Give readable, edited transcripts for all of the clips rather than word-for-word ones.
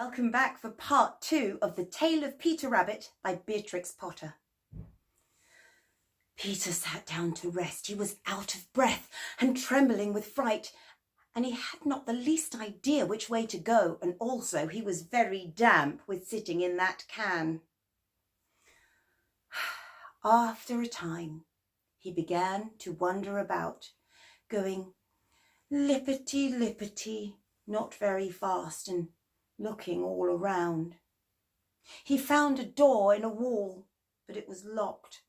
Welcome back for part 2 of The Tale of Peter Rabbit by Beatrix Potter. Peter sat down to rest. He was out of breath and trembling with fright, and he had not the least idea which way to go, and also he was very damp with sitting in that can. After a time, he began to wander about, going lippity-lippity, not very fast, and looking all around. He found a door in a wall, but it was locked,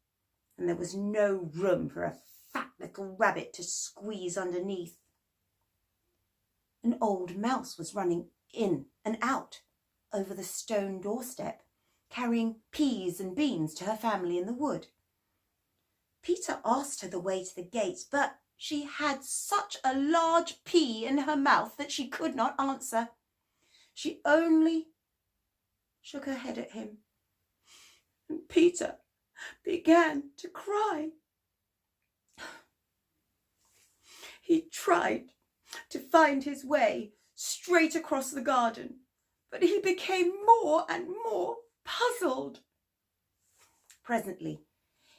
and there was no room for a fat little rabbit to squeeze underneath. An old mouse was running in and out over the stone doorstep, carrying peas and beans to her family in the wood. Peter asked her the way to the gate, but she had such a large pea in her mouth that she could not answer. She only shook her head at him, and Peter began to cry. He tried to find his way straight across the garden, but he became more and more puzzled. Presently,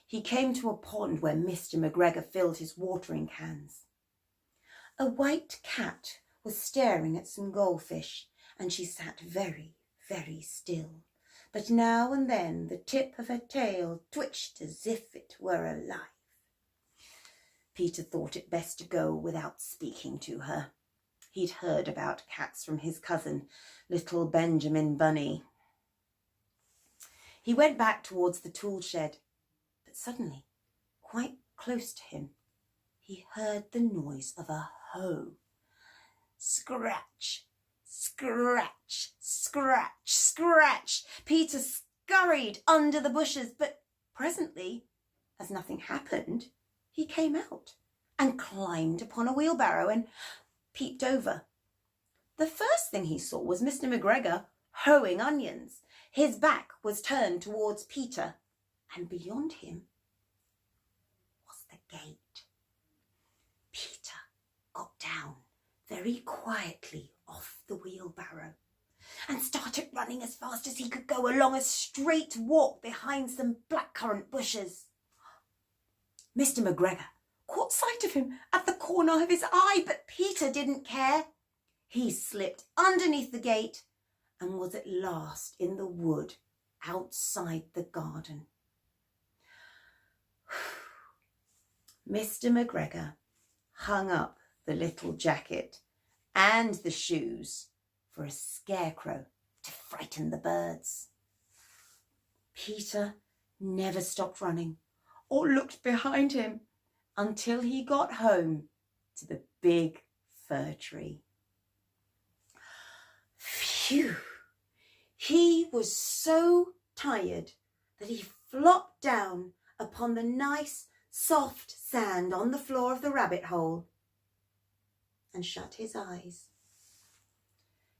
he came to a pond where Mr. McGregor filled his watering cans. A white cat was staring at some goldfish, and she sat very, very still, but now and then the tip of her tail twitched as if it were alive. Peter thought it best to go without speaking to her. He'd heard about cats from his cousin, little Benjamin Bunny. He went back towards the tool shed, but suddenly, quite close to him, he heard the noise of a hoe. Scratch! Scratch, scratch, scratch. Peter scurried under the bushes, but presently, as nothing happened, he came out and climbed upon a wheelbarrow and peeped over. The first thing he saw was Mr. McGregor hoeing onions. His back was turned towards Peter, and beyond him was the gate. Peter got down very quietly off the wheelbarrow and started running as fast as he could go along a straight walk behind some blackcurrant bushes. Mr. McGregor caught sight of him at the corner of his eye, but Peter didn't care. He slipped underneath the gate and was at last in the wood outside the garden. Mr. McGregor hung up the little jacket and the shoes for a scarecrow to frighten the birds. Peter never stopped running or looked behind him until he got home to the big fir tree. Phew! He was so tired that he flopped down upon the nice, soft sand on the floor of the rabbit hole and shut his eyes.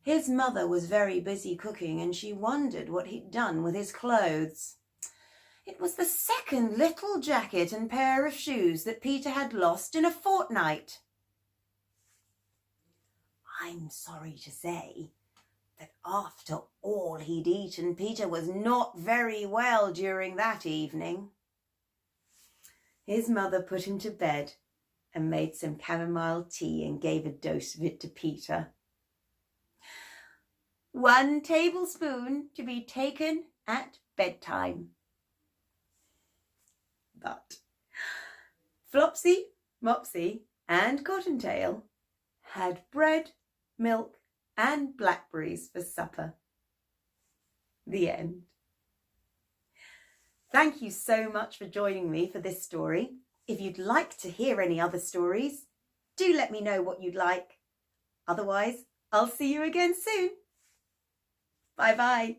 His mother was very busy cooking, and she wondered what he'd done with his clothes. It was the second little jacket and pair of shoes that Peter had lost in a fortnight. I'm sorry to say that after all he'd eaten, Peter was not very well during that evening. His mother put him to bed and made some chamomile tea and gave a dose of it to Peter. 1 tablespoon to be taken at bedtime. But Flopsy, Mopsy and Cottontail had bread, milk and blackberries for supper. The end. Thank you so much for joining me for this story. If you'd like to hear any other stories, do let me know what you'd like. Otherwise, I'll see you again soon. Bye-bye.